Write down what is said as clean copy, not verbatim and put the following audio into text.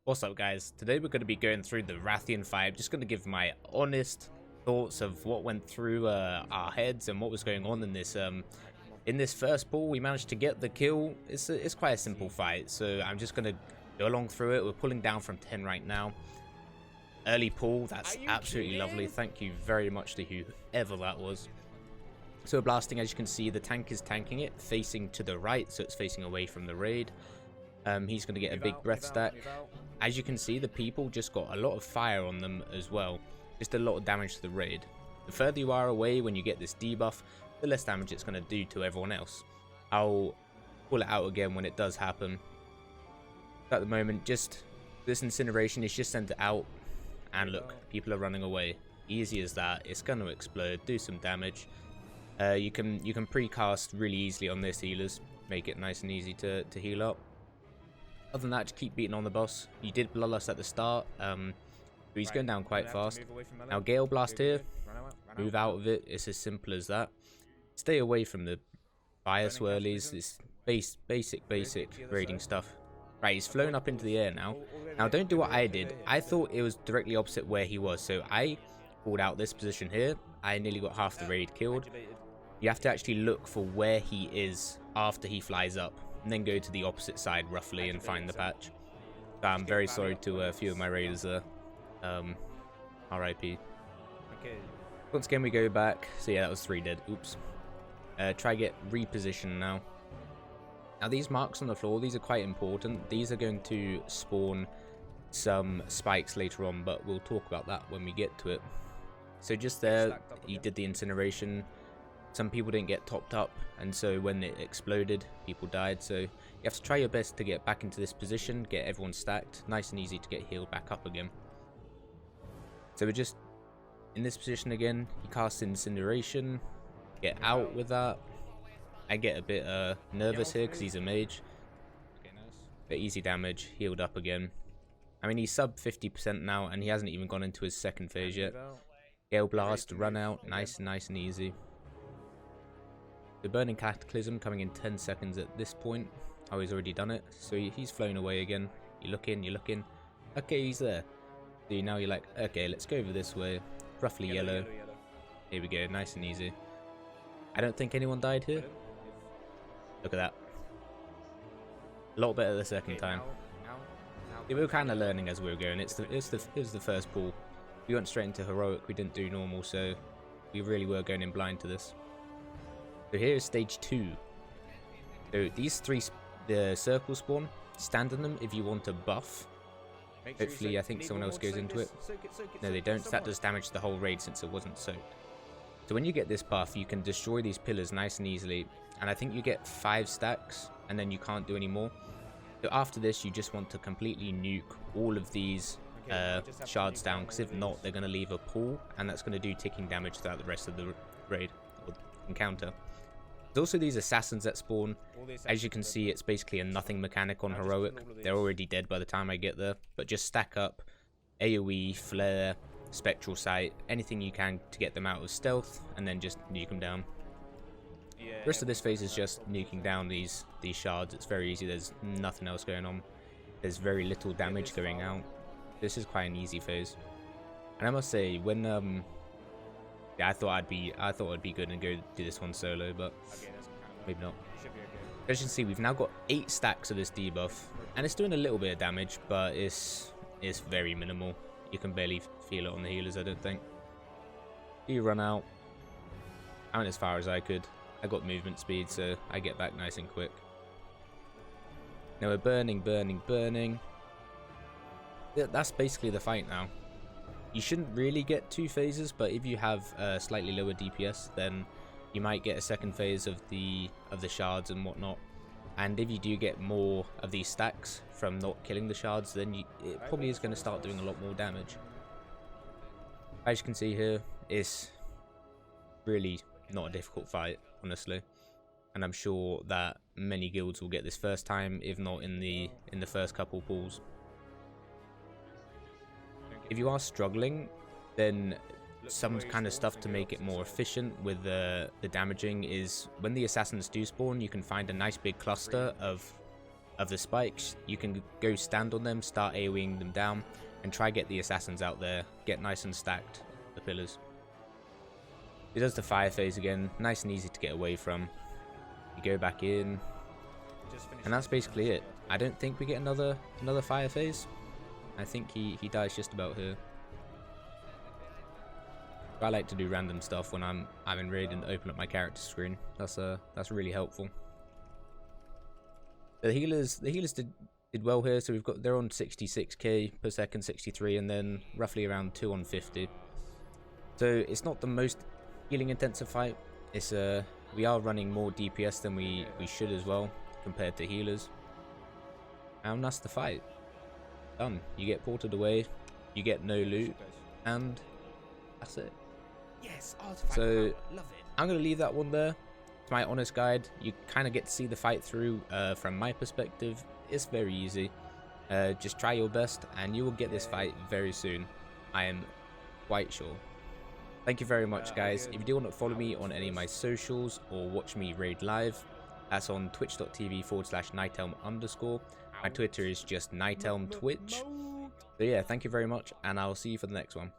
What's up, guys? Today we're going to be going through the Wrathion 5. Just going to give my honest thoughts of what went through our heads and what was going on in this first pull. We managed to get the kill. It's quite a simple fight, so I'm just going to go along through it. We're pulling down from 10 right now. Early pull, that's absolutely lovely. Thank you very much to whoever that was. So we're blasting, as you can see, the tank is tanking it, facing to the right, so it's facing away from the raid. He's going to get a big breath stack. As you can see, the people just got a lot of fire on them as well. Just a lot of damage to the raid. The further you are away when you get this debuff, the less damage it's going to do to everyone else. I'll pull it out again when it does happen. At the moment, just this incineration is just sent it out. And look, people are running away. Easy as that. It's going to explode, do some damage. You can precast really easily on this healers. Make it nice and easy to heal up. Other than that, just keep beating on the boss. You did bloodlust at the start, but he's going down quite fast. Now Gale Blast here, move out of it. It's as simple as that. Stay away from the fire swirlies. It's basic raiding stuff. Right, he's flown up into the air now. Now don't do what I did. I thought it was directly opposite where he was, so I pulled out this position here. I nearly got half the raid killed. You have to actually look for where he is after he flies up, and then go to the opposite side roughly and find the patch. So I'm very sorry to a few of my raiders there. RIP. Once again we go back. So yeah, that was 3 dead. Oops. Try get repositioned now. Now these marks on the floor, these are quite important. These are going to spawn some spikes later on, but we'll talk about that when we get to it. So just there, he did the incineration. Some people didn't get topped up, and so when it exploded, people died. So you have to try your best to get back into this position, get everyone stacked. Nice and easy to get healed back up again. So we're just in this position again. He casts incineration. Get out with that. I get a bit nervous here because he's a mage. But easy damage, healed up again. I mean, he's sub 50% now, and he hasn't even gone into his second phase yet. Gale Blast, run out, nice and easy. The Burning Cataclysm coming in 10 seconds at this point. Oh, he's already done it. So he's flown away again. You're looking. Okay, he's there. So now you're like, okay, let's go over this way. Roughly yellow. Here we go, nice and easy. I don't think anyone died here. Look at that. A lot better the second time. Yeah, we were kind of learning as we were going. It was the first pull. We went straight into Heroic. We didn't do normal, so we really were going in blind to this. So here is stage 2. So these 3, the circle spawn, stand on them if you want a buff. Hopefully, I think someone else goes into it. No, they don't. That does damage to the whole raid since it wasn't soaked. So when you get this buff, you can destroy these pillars nice and easily. And I think you get 5 stacks, and then you can't do any more. So after this, you just want to completely nuke all of these shards down, because if not, they're going to leave a pool, and that's going to do ticking damage throughout the rest of the raid or encounter. There's also these assassins that spawn. As you can see, it's basically a nothing mechanic on Heroic. They're already dead by the time I get there, but just stack up AoE, flare, spectral sight, anything you can to get them out of stealth, and then just nuke them down. The rest of this phase is just nuking down these shards. It's very easy. There's nothing else going on. There's very little damage going out. This is quite an easy phase. And I must say, when yeah, I thought it'd be good and go do this one solo, but maybe not. As you can see, we've now got 8 stacks of this debuff, and it's doing a little bit of damage, but it's very minimal. You can barely feel it on the healers, I don't think. You run out. I went as far as I could. I got movement speed, so I get back nice and quick. Now we're burning. That's basically the fight now. You shouldn't really get 2 phases, but if you have slightly lower DPS, then you might get a second phase of the shards and whatnot. And if you do get more of these stacks from not killing the shards, then it probably is going to start doing a lot more damage. As you can see here, it's really not a difficult fight, honestly. And I'm sure that many guilds will get this first time, if not in the first couple pulls. If you are struggling, then some kind of stuff to make it more efficient with the damaging is when the assassins do spawn, you can find a nice big cluster of of the spikes, you can go stand on them, start AoEing them down, and try get the assassins out there, get nice and stacked, the pillars. He does the fire phase again, nice and easy to get away from. You go back in, and that's basically it. I don't think we get another fire phase. I think he dies just about here. I like to do random stuff when I'm in raid and open up my character screen. That's really helpful. The healers did well here, so they're on 66k per second, 63, and then roughly around 2 on 50. So it's not the most healing intensive fight. It's we are running more DPS than we should as well compared to healers. And that's the fight. Done. You get ported away, you get no loot, and that's it. Yes, artifact so power. Love it. I'm gonna leave that one there. It's my honest guide. You kind of get to see the fight through from my perspective. It's very easy. Just try your best and you will get this fight very soon. I am quite sure. Thank you very much, guys. If you do want to follow me on any of my socials or watch me raid live, that's on twitch.tv/Nightelm_. My Twitter is just Nightelm Twitch. So yeah, thank you very much, and I'll see you for the next one.